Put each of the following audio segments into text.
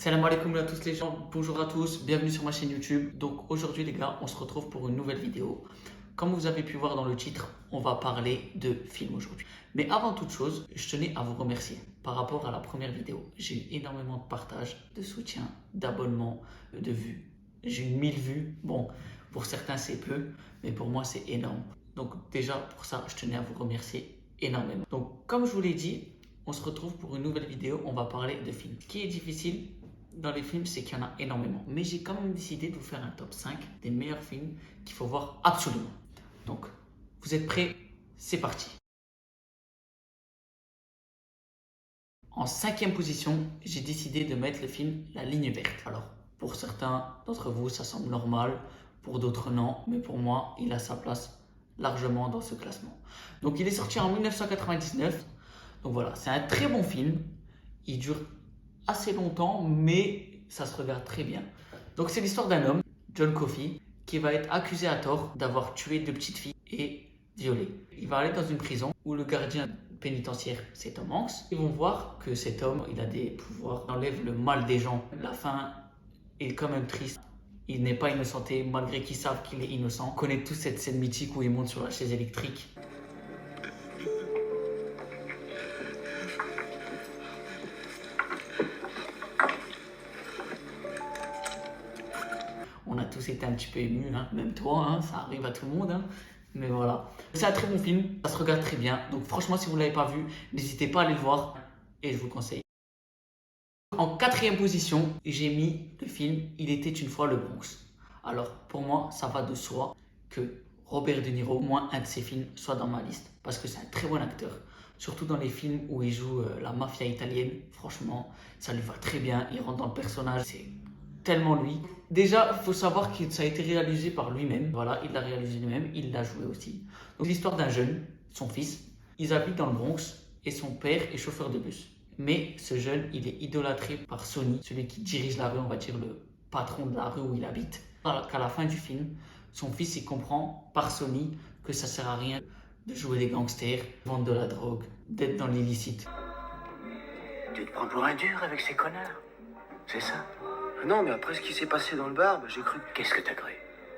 Salam alaikum à tous les gens, bonjour à tous, bienvenue sur ma chaîne YouTube. Donc aujourd'hui les gars, on se retrouve pour une nouvelle vidéo. Comme vous avez pu voir dans le titre, on va parler de films aujourd'hui. Mais avant toute chose, je tenais à vous remercier par rapport à la première vidéo. J'ai eu énormément de partages, de soutien, d'abonnements, de vues. J'ai eu 1000 vues. Bon, pour certains c'est peu, mais pour moi c'est énorme. Donc déjà pour ça, je tenais à vous remercier énormément. Donc comme je vous l'ai dit, on se retrouve pour une nouvelle vidéo, on va parler de films. Ce qui est difficile dans les films, c'est qu'il y en a énormément. Mais j'ai quand même décidé de vous faire un top 5 des meilleurs films qu'il faut voir absolument. Donc, vous êtes prêts? C'est parti. En cinquième position, j'ai décidé de mettre le film La Ligne Verte. Alors, pour certains d'entre vous, ça semble normal, pour d'autres non, mais pour moi, il a sa place largement dans ce classement. Donc, il est sorti en 1999. Donc voilà, c'est un très bon film. Il dure assez longtemps, mais ça se regarde très bien. Donc c'est l'histoire d'un homme, John Coffey, qui va être accusé à tort d'avoir tué deux petites filles et violé. Il va aller dans une prison où le gardien pénitentiaire, c'est Tom Hanks. Ils vont voir que cet homme, il a des pouvoirs, il enlève le mal des gens. La fin est quand même triste. Il n'est pas innocenté, malgré qu'ils savent qu'il est innocent. On connaît tous cette scène mythique où il monte sur la chaise électrique. On a tous été un petit peu émus, hein. Même toi, hein, ça arrive à tout le monde. Hein. Mais voilà. C'est un très bon film, ça se regarde très bien. Donc franchement, si vous ne l'avez pas vu, n'hésitez pas à aller le voir et je vous conseille. En quatrième position, j'ai mis le film Il était une fois le Bronx. Alors pour moi, ça va de soi que Robert De Niro, au moins un de ses films, soit dans ma liste. Parce que c'est un très bon acteur. Surtout dans les films où il joue la mafia italienne. Franchement, ça lui va très bien. Il rentre dans le personnage. C'est tellement lui. Déjà, il faut savoir que ça a été réalisé par lui-même. Voilà, il l'a réalisé lui-même, il l'a joué aussi. Donc l'histoire d'un jeune, son fils, ils habitent dans le Bronx et son père est chauffeur de bus. Mais ce jeune, il est idolâtré par Sonny, celui qui dirige la rue, on va dire le patron de la rue où il habite. Alors qu'à la fin du film, son fils, il comprend par Sonny que ça sert à rien de jouer les gangsters, vendre de la drogue, d'être dans l'illicite. Tu te prends pour un dur avec ces connards? C'est ça? Non, mais après ce qui s'est passé dans le bar, j'ai cru. Qu'est-ce que t'as cru?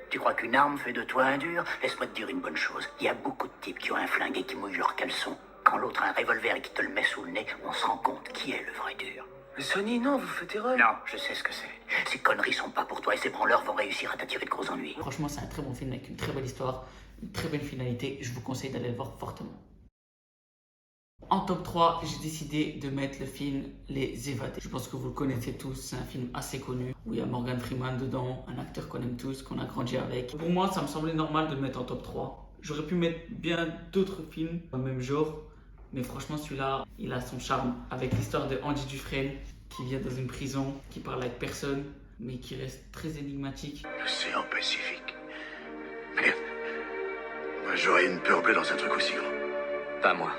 Tu crois qu'une arme fait de toi un dur? Laisse-moi te dire une bonne chose. Il y a beaucoup de types qui ont un flingue et qui mouillent leur caleçon. Quand l'autre a un revolver et qui te le met sous le nez, on se rend compte qui est le vrai dur. Mais Sonny, non, vous faites erreur. Non, je sais ce que c'est. Ces conneries sont pas pour toi et ces branleurs vont réussir à t'attirer de gros ennuis. Franchement, c'est un très bon film avec une très belle histoire, une très belle finalité. Je vous conseille d'aller le voir fortement. En top 3, j'ai décidé de mettre le film Les Évadés. Je pense que vous le connaissez tous, c'est un film assez connu où il y a Morgan Freeman dedans, un acteur qu'on aime tous, qu'on a grandi avec. Pour moi, ça me semblait normal de le mettre en top 3. J'aurais pu mettre bien d'autres films dans le même genre, mais franchement, celui-là, il a son charme. Avec l'histoire de Andy Dufresne qui vient dans une prison, qui parle avec personne, mais qui reste très énigmatique. L'océan Pacifique. Merde. Moi, j'aurais une peur bleue dans un truc aussi grand. Pas moi.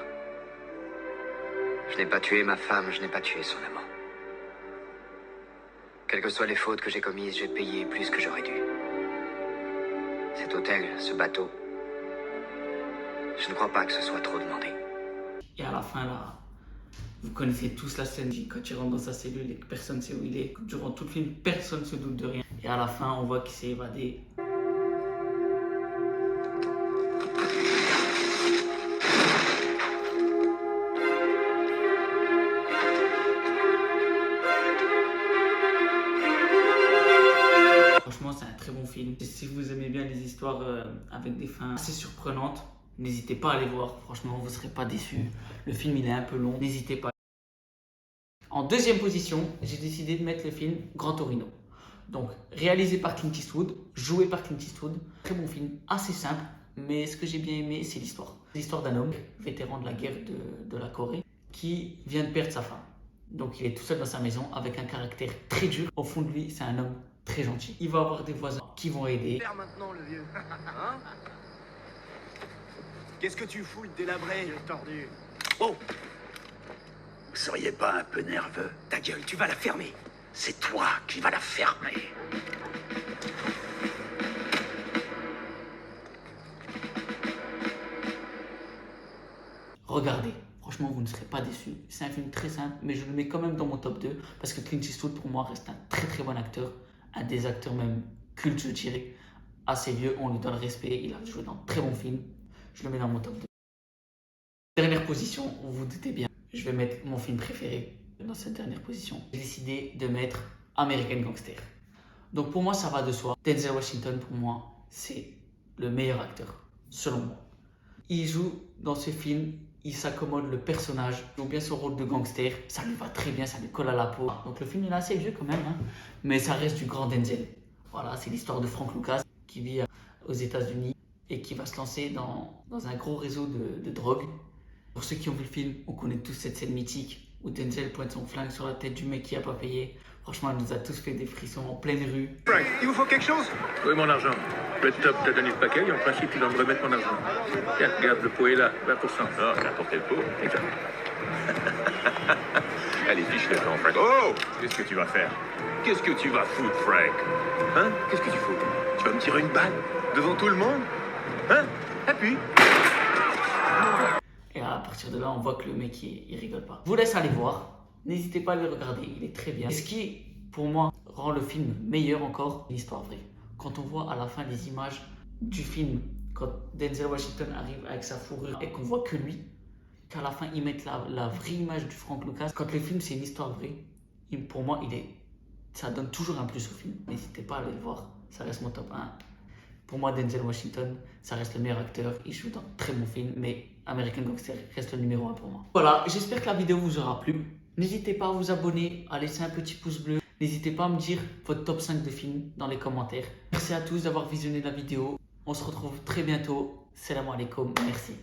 Je n'ai pas tué ma femme, je n'ai pas tué son amant. Quelles que soient les fautes que j'ai commises, j'ai payé plus que j'aurais dû. Cet hôtel, ce bateau, je ne crois pas que ce soit trop demandé. Et à la fin, là, vous connaissez tous la scène quand il rentre dans sa cellule et que personne ne sait où il est. Durant tout le film, personne ne se doute de rien. Et à la fin, on voit qu'il s'est évadé. Franchement, c'est un très bon film. Et si vous aimez bien les histoires avec des fins assez surprenantes, n'hésitez pas à aller voir. Franchement, vous ne serez pas déçus. Le film, il est un peu long. N'hésitez pas. En deuxième position, j'ai décidé de mettre le film Gran Torino. Donc, réalisé par Clint Eastwood, joué par Clint Eastwood. Très bon film, assez simple. Mais ce que j'ai bien aimé, c'est l'histoire. L'histoire d'un homme, vétéran de la guerre de la Corée, qui vient de perdre sa femme. Donc, il est tout seul dans sa maison avec un caractère très dur. Au fond de lui, c'est un homme très gentil. Il va avoir des voisins qui vont aider. Faire maintenant, le vieux. Hein? Qu'est-ce que tu fous, délabré, tordu? Oh! Vous seriez pas un peu nerveux? Ta gueule, tu vas la fermer. C'est toi qui vas la fermer. Regardez, franchement. franchement, vous ne serez pas déçus. C'est un film très simple, mais je le mets quand même dans mon top 2 parce que Clint Eastwood, pour moi, reste un très très bon acteur. Un des acteurs même cultes, je dirais. Assez vieux, on lui donne le respect. Il a joué dans de très bons films. Je le mets dans mon top 2. Dernière position, vous vous doutez bien. Je vais mettre mon film préféré dans cette dernière position. J'ai décidé de mettre American Gangster. Donc pour moi, ça va de soi. Denzel Washington, pour moi, c'est le meilleur acteur, selon moi. Il joue dans ce film, il s'accommode le personnage, il joue bien son rôle de gangster, ça lui va très bien, ça lui colle à la peau. Donc le film il est assez vieux quand même, hein, mais ça reste du grand Denzel. Voilà, c'est l'histoire de Frank Lucas qui vit aux États-Unis et qui va se lancer dans un gros réseau de drogue. Pour ceux qui ont vu le film, on connaît tous cette scène mythique où Denzel pointe son flingue sur la tête du mec qui a pas payé. Franchement, elle nous a tous fait des frissons en pleine rue. Frank, il vous faut quelque chose? Oui, mon argent. Le top t'a donné le paquet et en principe, tu dois me remettre mon argent. Tiens, regarde, le pot est là, 20%. Ah, t'as apporté le pot? Exact. Allez, fiche le camp, Frank. Oh! Qu'est-ce que tu vas faire? Qu'est-ce que tu vas foutre, Frank? Hein? Qu'est-ce que tu fous? Tu vas me tirer une balle? Devant tout le monde? Hein? Appuie! Et à partir de là, on voit que le mec, il rigole pas. Je vous laisse aller voir. N'hésitez pas à le regarder, il est très bien. Et ce qui, pour moi, rend le film meilleur encore, c'est l'histoire vraie. Quand on voit à la fin les images du film, quand Denzel Washington arrive avec sa fourrure et qu'on voit que lui, qu'à la fin ils mettent la vraie image du Frank Lucas. Quand le film c'est une histoire vraie, pour moi, ça donne toujours un plus au film. N'hésitez pas à aller le voir, ça reste mon top 1. Pour moi, Denzel Washington, ça reste le meilleur acteur. Il joue dans de très bons films, mais American Gangster reste le numéro 1 pour moi. Voilà, j'espère que la vidéo vous aura plu. N'hésitez pas à vous abonner, à laisser un petit pouce bleu. N'hésitez pas à me dire votre top 5 de films dans les commentaires. Merci à tous d'avoir visionné la vidéo. On se retrouve très bientôt. Salam alaikum. Merci.